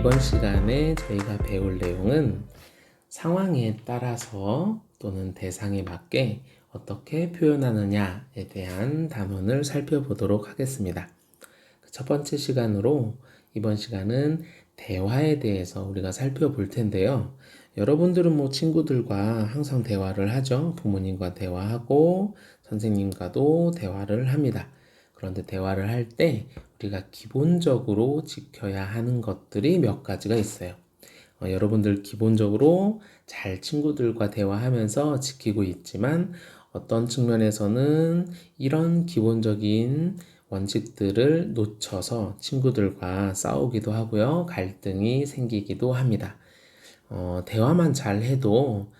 이번 시간에 저희가 배울 내용은 상황에 따라서 또는 대상에 맞게 어떻게 표현하느냐에 대한 단원을 살펴보도록 하겠습니다. 첫 번째 시간으로 이번 시간은 대화에 대해서 우리가 살펴볼 텐데요. 여러분들은 친구들과 항상 대화를 하죠. 부모님과 대화하고 선생님과도 대화를 합니다. 그런데 대화를 할 때 우리가 기본적으로 지켜야 하는 것들이 몇 가지가 있어요. 여러분들 기본적으로 잘 친구들과 대화하면서 지키고 있지만 어떤 측면에서는 이런 기본적인 원칙들을 놓쳐서 친구들과 싸우기도 하고요. 갈등이 생기기도 합니다. 대화만 잘 해도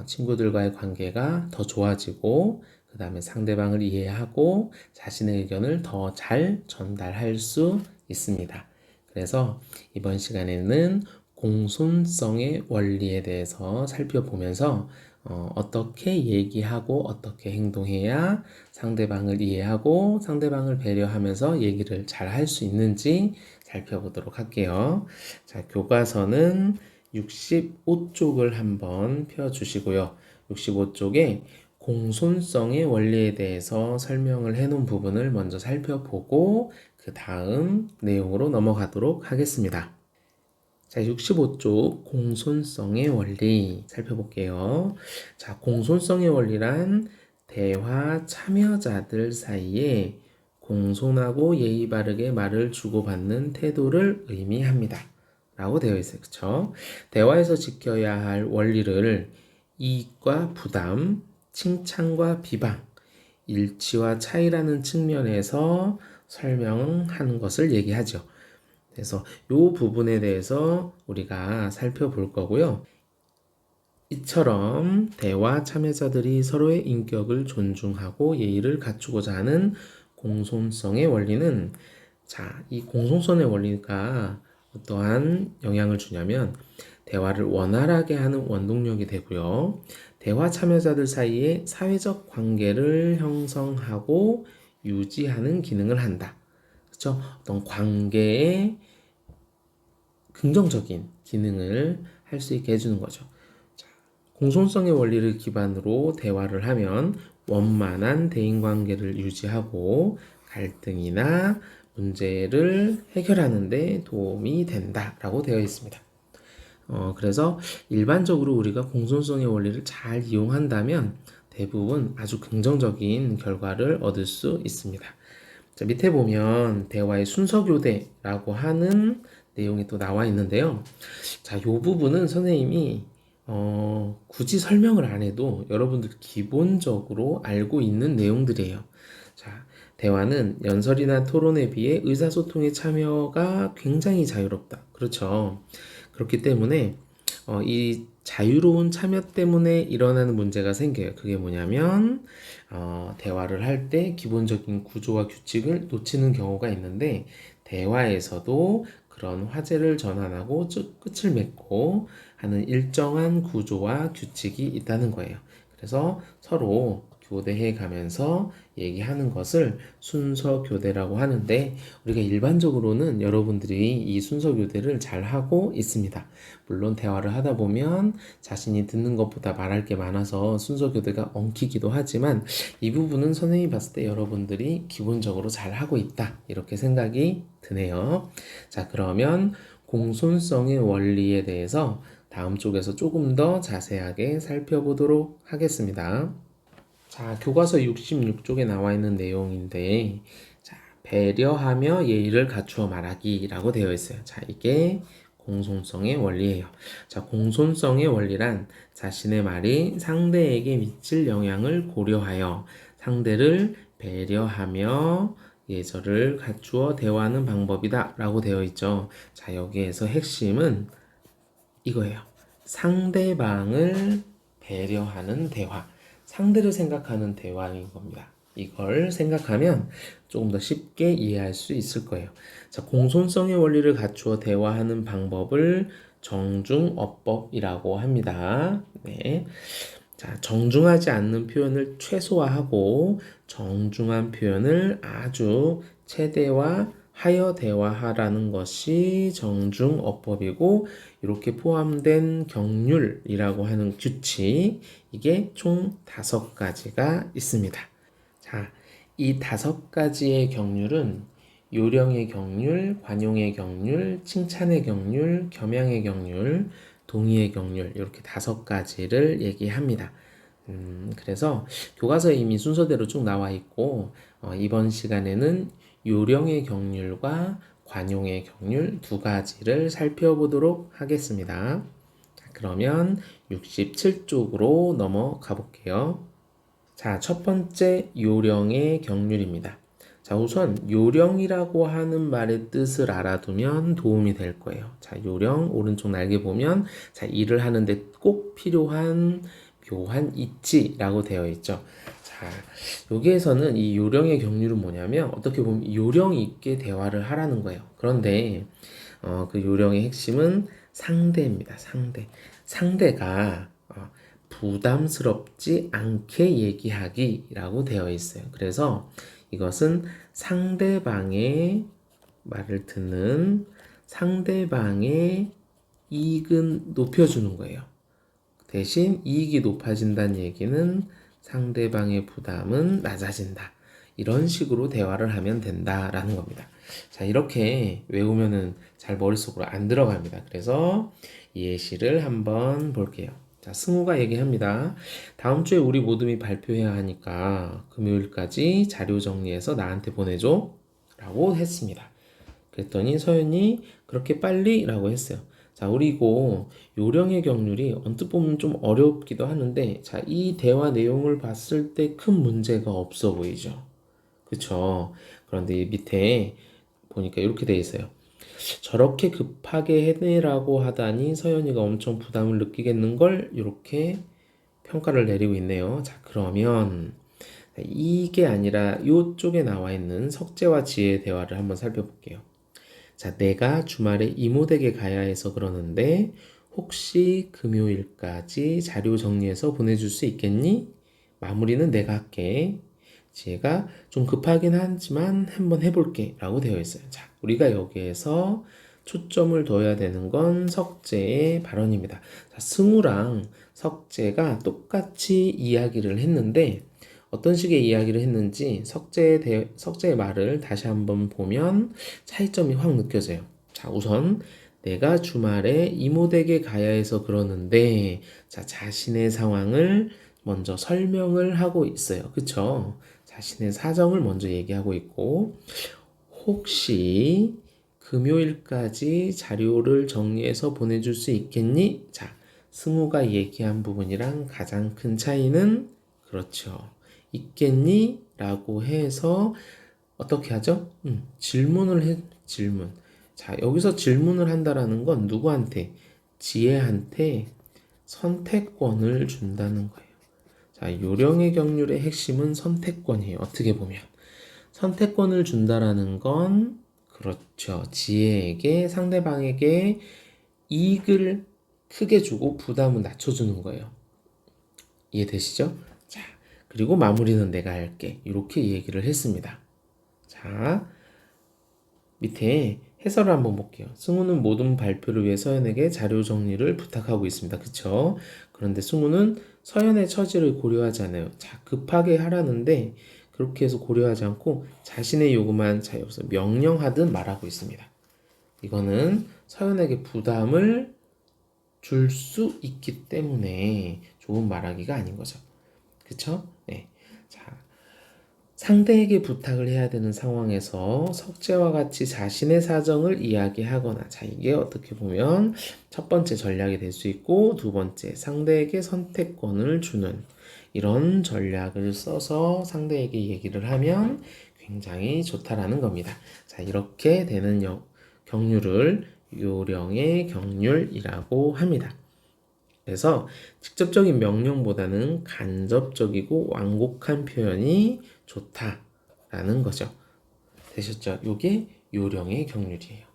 친구들과의 관계가 더 좋아지고 그 다음에 상대방을 이해하고 자신의 의견을 더 잘 전달할 수 있습니다. 그래서 이번 시간에는 공손성의 원리에 대해서 살펴보면서 어떻게 얘기하고 어떻게 행동해야 상대방을 이해하고 상대방을 배려하면서 얘기를 잘 할 수 있는지 살펴보도록 할게요. 자, 교과서는 65쪽을 한번 펴주시고요. 65쪽에 공손성의 원리에 대해서 설명을 해놓은 부분을 먼저 살펴보고 그 다음 내용으로 넘어가도록 하겠습니다. 자, 65쪽 공손성의 원리 살펴볼게요. 자, 공손성의 원리란 대화 참여자들 사이에 공손하고 예의 바르게 말을 주고받는 태도를 의미합니다. 라고 되어 있어요. 그쵸? 대화에서 지켜야 할 원리를 이익과 부담, 칭찬과 비방, 일치와 차이라는 측면에서 설명하는 것을 얘기하죠. 그래서 이 부분에 대해서 우리가 살펴볼 거고요. 이처럼 대화 참여자들이 서로의 인격을 존중하고 예의를 갖추고자 하는 공손성의 원리는 이 공손성의 원리가 어떠한 영향을 주냐면 대화를 원활하게 하는 원동력이 되고요. 대화 참여자들 사이에 사회적 관계를 형성하고 유지하는 기능을 한다. 그렇죠? 어떤 관계에 긍정적인 기능을 할 수 있게 해주는 거죠. 공손성의 원리를 기반으로 대화를 하면 원만한 대인관계를 유지하고 갈등이나 문제를 해결하는 데 도움이 된다라고 되어 있습니다. 그래서 일반적으로 우리가 공손성의 원리를 잘 이용한다면 대부분 아주 긍정적인 결과를 얻을 수 있습니다. 자, 밑에 보면 대화의 순서교대라고 하는 내용이 또 나와 있는데요. 자, 이 부분은 선생님이 굳이 설명을 안 해도 여러분들 기본적으로 알고 있는 내용들이에요. 자, 대화는 연설이나 토론에 비해 의사소통의 참여가 굉장히 자유롭다. 그렇죠. 그렇기 때문에 이 자유로운 참여 때문에 일어나는 문제가 생겨요. 그게 뭐냐면 대화를 할 때 기본적인 구조와 규칙을 놓치는 경우가 있는데 대화에서도 그런 화제를 전환하고 끝을 맺고 하는 일정한 구조와 규칙이 있다는 거예요. 그래서 서로 교대해 가면서 얘기하는 것을 순서 교대라고 하는데 우리가 일반적으로는 여러분들이 이 순서 교대를 잘 하고 있습니다. 물론 대화를 하다 보면 자신이 듣는 것보다 말할 게 많아서 순서 교대가 엉키기도 하지만 이 부분은 선생님이 봤을 때 여러분들이 기본적으로 잘 하고 있다 이렇게 생각이 드네요. 자, 그러면 공손성의 원리에 대해서 다음 쪽에서 조금 더 자세하게 살펴보도록 하겠습니다. 자, 교과서 66쪽에 나와 있는 내용인데, 자, 배려하며 예의를 갖추어 말하기라고 되어 있어요. 자, 이게 공손성의 원리예요. 자, 공손성의 원리란 자신의 말이 상대에게 미칠 영향을 고려하여 상대를 배려하며 예절을 갖추어 대화하는 방법이다 라고 되어 있죠. 자, 여기에서 핵심은 이거예요. 상대방을 배려하는 대화. 상대를 생각하는 대화인 겁니다. 이걸 생각하면 조금 더 쉽게 이해할 수 있을 거예요. 자, 공손성의 원리를 갖추어 대화하는 방법을 정중어법이라고 합니다. 네. 자, 정중하지 않는 표현을 최소화하고 정중한 표현을 아주 최대화하는 하여 대화하라는 것이 정중어법이고 이렇게 포함된 경률이라고 하는 규칙 이게 총 5가지가 있습니다. 자, 이 5가지의 경률은 요령의 경률, 관용의 경률, 칭찬의 경률, 겸양의 경률, 동의의 경률 이렇게 5가지를 얘기합니다. 그래서 교과서에 이미 순서대로 쭉 나와 있고 이번 시간에는 요령의 경률과 관용의 경률 2가지를 살펴보도록 하겠습니다. 자, 그러면 67쪽으로 넘어가 볼게요. 자, 첫 번째 요령의 경률입니다. 자, 우선 요령이라고 하는 말의 뜻을 알아두면 도움이 될 거예요. 자, 요령 오른쪽 날개 보면 자, 일을 하는데 꼭 필요한 묘한 이치라고 되어 있죠. 자, 여기에서는 이 요령의 경률은 뭐냐면 어떻게 보면 요령 있게 대화를 하라는 거예요. 그런데 그 요령의 핵심은 상대입니다. 상대가 부담스럽지 않게 얘기하기라고 되어 있어요. 그래서 이것은 상대방의 말을 듣는 상대방의 이익은 높여주는 거예요. 대신 이익이 높아진다는 얘기는 상대방의 부담은 낮아진다. 이런 식으로 대화를 하면 된다라는 겁니다. 자, 이렇게 외우면은 잘 머릿속으로 안 들어갑니다. 그래서 예시를 한번 볼게요. 자, 승우가 얘기합니다. 다음 주에 우리 모둠이 발표해야 하니까 금요일까지 자료 정리해서 나한테 보내줘. 라고 했습니다. 그랬더니 서연이 그렇게 빨리? 라고 했어요. 자, 그리고 요령의 경률이 언뜻 보면 좀 어렵기도 하는데 자, 이 대화 내용을 봤을 때 큰 문제가 없어 보이죠. 그쵸? 그런데 이 밑에 보니까 이렇게 돼 있어요. 저렇게 급하게 해내라고 하다니 서연이가 엄청 부담을 느끼겠는걸? 이렇게 평가를 내리고 있네요. 자, 그러면 이게 아니라 이쪽에 나와 있는 석재와 지혜의 대화를 한번 살펴볼게요. 자, 내가 주말에 이모 댁에 가야 해서 그러는데 혹시 금요일까지 자료 정리해서 보내줄 수 있겠니? 마무리는 내가 할게. 지혜가 좀 급하긴 하지만 한번 해볼게 라고 되어 있어요. 자, 우리가 여기에서 초점을 둬야 되는 건 석재의 발언입니다. 자, 승우랑 석재가 똑같이 이야기를 했는데 어떤 식의 이야기를 했는지 석재의 말을 다시 한번 보면 차이점이 확 느껴져요. 자, 우선 내가 주말에 이모 댁에 가야 해서 그러는데 자, 자신의 상황을 먼저 설명을 하고 있어요. 그쵸? 자신의 사정을 먼저 얘기하고 있고 혹시 금요일까지 자료를 정리해서 보내줄 수 있겠니? 자, 승우가 얘기한 부분이랑 가장 큰 차이는 그렇죠. 있겠니? 라고 해서 어떻게 하죠? 질문. 자, 여기서 질문을 한다라는 건 누구한테? 지혜한테 선택권을 준다는 거예요. 자, 요령의 경률의 핵심은 선택권이에요. 어떻게 보면. 선택권을 준다라는 건 그렇죠. 지혜에게 상대방에게 이익을 크게 주고 부담을 낮춰주는 거예요. 이해되시죠? 자, 그리고 마무리는 내가 할게. 이렇게 얘기를 했습니다. 자, 밑에 해설을 한번 볼게요. 승우는 모든 발표를 위해 서연에게 자료 정리를 부탁하고 있습니다. 그쵸? 그런데 승우는 서연의 처지를 고려하지 않아요. 자, 급하게 하라는데 그렇게 해서 고려하지 않고 자신의 요구만 여기서 명령하듯 말하고 있습니다. 이거는 서연에게 부담을 줄 수 있기 때문에 좋은 말하기가 아닌 거죠. 그쵸? 네. 자, 상대에게 부탁을 해야 되는 상황에서 석재와 같이 자신의 사정을 이야기하거나 자, 이게 어떻게 보면 첫 번째 전략이 될 수 있고 두 번째 상대에게 선택권을 주는 이런 전략을 써서 상대에게 얘기를 하면 굉장히 좋다라는 겁니다. 자, 이렇게 되는 경률을 요령의 경률이라고 합니다. 그래서 직접적인 명령보다는 간접적이고 완곡한 표현이 좋다라는 거죠. 되셨죠? 이게 요령의 경률이에요.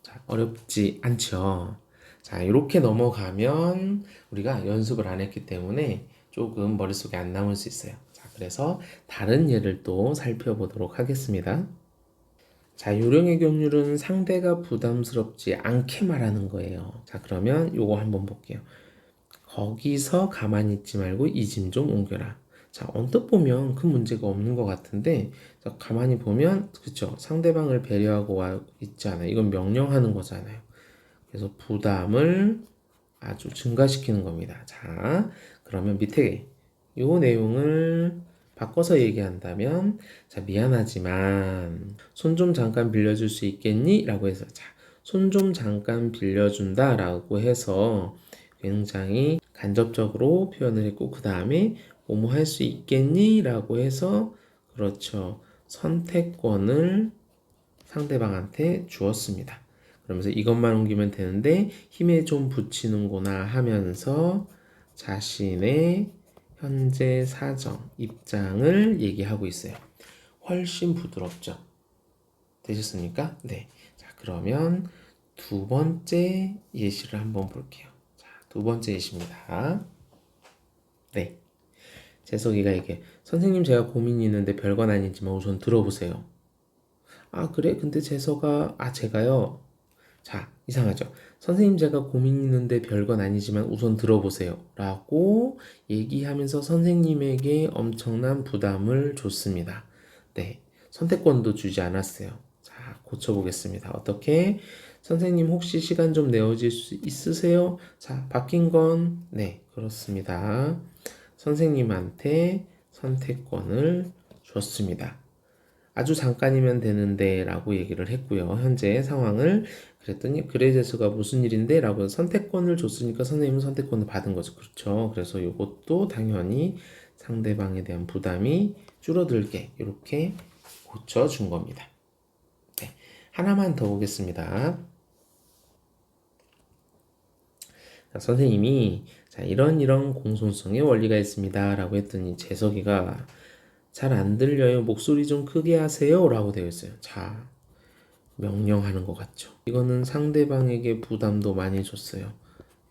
자, 어렵지 않죠? 자, 이렇게 넘어가면 우리가 연습을 안 했기 때문에 조금 머릿속에 안 남을 수 있어요. 자, 그래서 다른 예를 또 살펴보도록 하겠습니다. 자, 요령의 경률은 상대가 부담스럽지 않게 말하는 거예요. 자, 그러면 요거 한번 볼게요. 거기서 가만히 있지 말고 이 짐 좀 옮겨라. 자, 언뜻 보면 큰 문제가 없는 것 같은데, 자, 가만히 보면, 그쵸. 상대방을 배려하고 있지 않아요. 이건 명령하는 거잖아요. 그래서 부담을 아주 증가시키는 겁니다. 자, 그러면 밑에 요 내용을 바꿔서 얘기한다면, 자, 미안하지만 손 좀 잠깐 빌려줄 수 있겠니? 라고 해서, 자, 손 좀 잠깐 빌려준다 라고 해서 굉장히 간접적으로 표현을 했고, 그 다음에 뭐뭐 할 수 있겠니? 라고 해서, 그렇죠. 선택권을 상대방한테 주었습니다. 그러면서 이것만 옮기면 되는데 힘에 좀 붙이는구나 하면서 자신의 현재 사정, 입장을 얘기하고 있어요. 훨씬 부드럽죠? 되셨습니까? 네. 자, 그러면 두 번째 예시를 한번 볼게요. 자, 두 번째 예시입니다. 네. 재석이가 이게 선생님 제가 고민이 있는데 별건 아니지만 우선 들어보세요. 아, 그래? 근데 제가요. 자, 이상하죠? 선생님 제가 고민 있는데 별건 아니지만 우선 들어보세요. 라고 얘기하면서 선생님에게 엄청난 부담을 줬습니다. 네. 선택권도 주지 않았어요. 자, 고쳐보겠습니다. 어떻게? 선생님 혹시 시간 좀 내어줄 수 있으세요? 자, 바뀐 건, 네, 그렇습니다. 선생님한테 선택권을 줬습니다. 아주 잠깐이면 되는데 라고 얘기를 했고요. 현재 상황을 그랬더니 그래 재수가 무슨 일인데 라고 선택권을 줬으니까 선생님은 선택권을 받은 거죠. 그렇죠. 그래서 이것도 당연히 상대방에 대한 부담이 줄어들게 이렇게 고쳐준 겁니다. 네. 하나만 더 보겠습니다. 자, 선생님이 자, 이런 공손성의 원리가 있습니다 라고 했더니 재석이가 잘 안 들려요. 목소리 좀 크게 하세요. 라고 되어 있어요. 자, 명령하는 것 같죠. 이거는 상대방에게 부담도 많이 줬어요.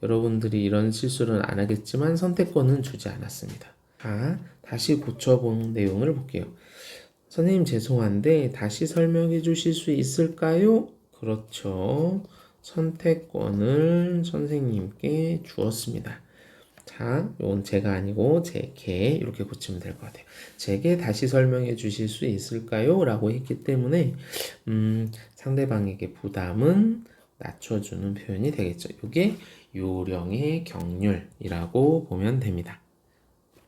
여러분들이 이런 실수는 안 하겠지만 선택권은 주지 않았습니다. 자, 다시 고쳐본 내용을 볼게요. 선생님 죄송한데 다시 설명해 주실 수 있을까요? 그렇죠. 선택권을 선생님께 주었습니다. 자, 이건 제가 아니고 제게 이렇게 고치면 될 것 같아요. 제게 다시 설명해 주실 수 있을까요? 라고 했기 때문에 상대방에게 부담은 낮춰주는 표현이 되겠죠. 이게 요령의 경률이라고 보면 됩니다.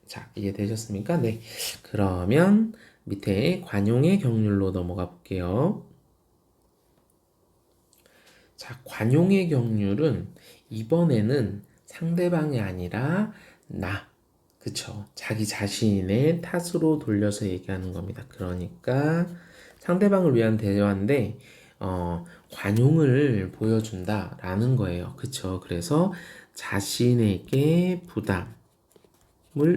자, 이해되셨습니까? 네. 그러면 밑에 관용의 경률로 넘어가 볼게요. 자, 관용의 경률은 이번에는 상대방이 아니라 나, 그쵸? 자기 자신의 탓으로 돌려서 얘기하는 겁니다. 그러니까 상대방을 위한 대화인데 관용을 보여준다라는 거예요. 그쵸? 그래서 자신에게 부담을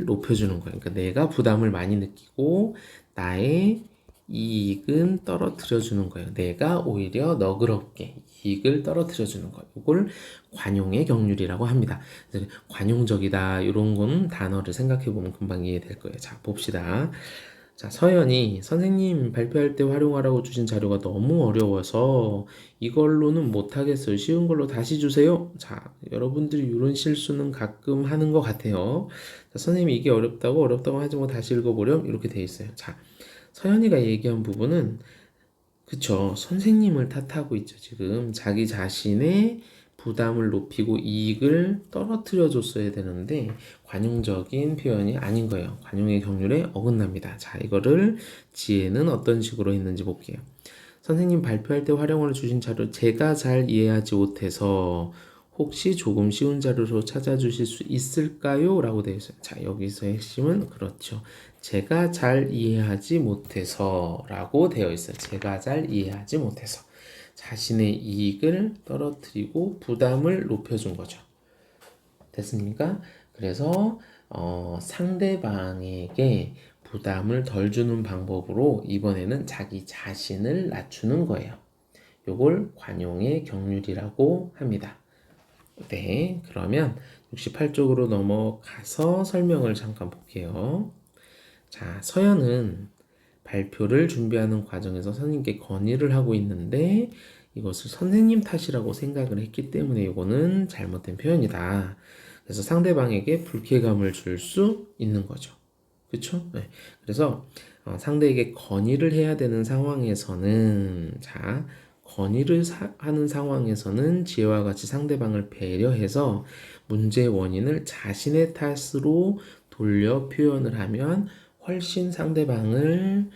높여주는 거예요. 그러니까 내가 부담을 많이 느끼고 나의 이익은 떨어뜨려 주는 거예요. 내가 오히려 너그럽게 이익을 떨어뜨려 주는 거예요. 이걸 관용의 경률이라고 합니다. 관용적이다 이런 건 단어를 생각해 보면 금방 이해될 거예요. 자, 봅시다. 자, 서연이 선생님 발표할 때 활용하라고 주신 자료가 너무 어려워서 이걸로는 못하겠어요. 쉬운 걸로 다시 주세요. 자, 여러분들이 이런 실수는 가끔 하는 것 같아요. 자, 선생님이 이게 어렵다고 하지 뭐 다시 읽어보렴 이렇게 돼 있어요. 자, 서연이가 얘기한 부분은 그쵸. 선생님을 탓하고 있죠. 지금 자기 자신의 부담을 높이고 이익을 떨어뜨려 줬어야 되는데 관용적인 표현이 아닌 거예요. 관용의 경률에 어긋납니다. 자, 이거를 지혜는 어떤 식으로 했는지 볼게요. 선생님 발표할 때 활용을 주신 자료 제가 잘 이해하지 못해서 혹시 조금 쉬운 자료로 찾아주실 수 있을까요? 라고 되어 있어요. 자, 여기서 핵심은 그렇죠. 제가 잘 이해하지 못해서 라고 되어 있어요. 제가 잘 이해하지 못해서. 자신의 이익을 떨어뜨리고 부담을 높여준 거죠. 됐습니까? 그래서 상대방에게 부담을 덜 주는 방법으로 이번에는 자기 자신을 낮추는 거예요. 요걸 관용의 경률이라고 합니다. 네, 그러면 68쪽으로 넘어가서 설명을 잠깐 볼게요. 자, 서연은 발표를 준비하는 과정에서 선생님께 건의를 하고 있는데 이것을 선생님 탓이라고 생각을 했기 때문에 이거는 잘못된 표현이다. 그래서 상대방에게 불쾌감을 줄 수 있는 거죠. 그렇죠? 네. 그래서 상대에게 건의를 해야 되는 상황에서는 건의를 하는 상황에서는 지혜와 같이 상대방을 배려해서 문제의 원인을 자신의 탓으로 돌려 표현을 하면 훨씬 상대방을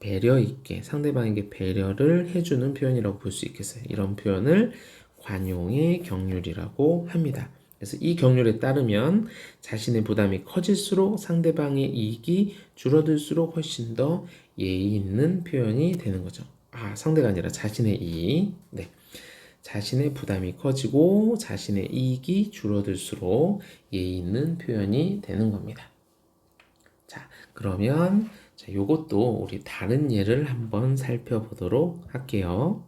배려 있게 상대방에게 배려를 해주는 표현이라고 볼 수 있겠어요. 이런 표현을 관용의 경륜이라고 합니다. 그래서 이 경륜에 따르면 자신의 부담이 커질수록 상대방의 이익이 줄어들수록 훨씬 더 예의 있는 표현이 되는 거죠. 상대가 아니라 자신의 이익. 네. 자신의 부담이 커지고 자신의 이익이 줄어들수록 예의 있는 표현이 되는 겁니다. 자, 그러면 요것도 우리 다른 예를 한번 살펴보도록 할게요.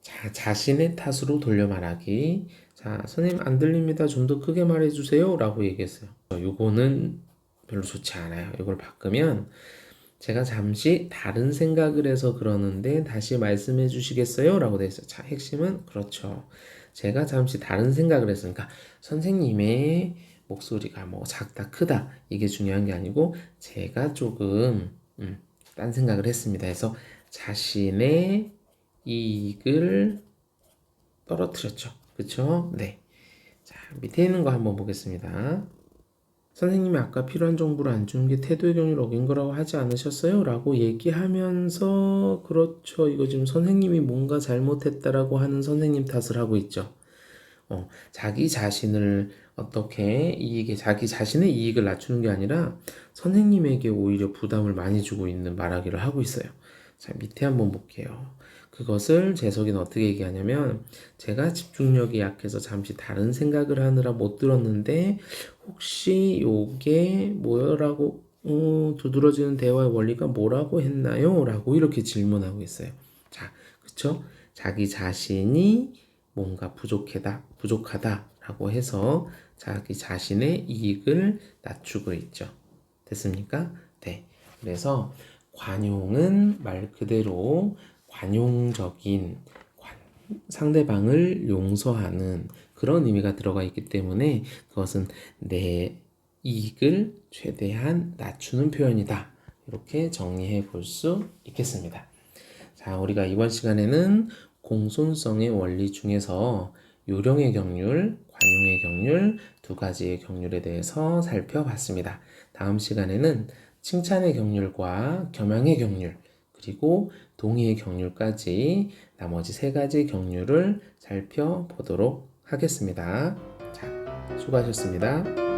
자, 자신의 탓으로 돌려 말하기. 자, 선생님 안 들립니다. 좀 더 크게 말해주세요. 라고 얘기했어요. 요거는 별로 좋지 않아요. 이걸 바꾸면 제가 잠시 다른 생각을 해서 그러는데 다시 말씀해 주시겠어요? 라고 돼 있어요. 자, 핵심은 그렇죠. 제가 잠시 다른 생각을 했으니까 선생님의 목소리가 뭐 작다 크다 이게 중요한 게 아니고 제가 조금 딴 생각을 했습니다. 해서 자신의 이익을 떨어뜨렸죠. 그쵸? 네. 자, 밑에 있는 거 한번 보겠습니다. 선생님이 아까 필요한 정보를 안 주는 게 태도의 경륜을 어긴 거라고 하지 않으셨어요? 라고 얘기하면서 그렇죠. 이거 지금 선생님이 뭔가 잘못했다라고 하는 선생님 탓을 하고 있죠. 자기 자신을 어떻게 자기 자신의 이익을 낮추는 게 아니라 선생님에게 오히려 부담을 많이 주고 있는 말하기를 하고 있어요. 자, 밑에 한번 볼게요. 그것을 재석이는 어떻게 얘기하냐면 제가 집중력이 약해서 잠시 다른 생각을 하느라 못 들었는데 혹시 요게 뭐라고 두드러지는 대화의 원리가 뭐라고 했나요? 라고 이렇게 질문하고 있어요. 자, 그쵸? 자기 자신이 뭔가 부족하다라고 해서 자기 자신의 이익을 낮추고 있죠. 됐습니까? 네. 그래서 관용은 말 그대로 관용적인 상대방을 용서하는 그런 의미가 들어가 있기 때문에 그것은 내 이익을 최대한 낮추는 표현이다. 이렇게 정리해 볼 수 있겠습니다. 자, 우리가 이번 시간에는 공손성의 원리 중에서 요령의 경륜, 관용의 경륜 두 가지의 경륜에 대해서 살펴봤습니다. 다음 시간에는 칭찬의 경륜과 겸양의 경륜, 그리고 동의의 경륜까지 나머지 세 가지 경륜을 살펴보도록 하겠습니다. 자, 수고하셨습니다.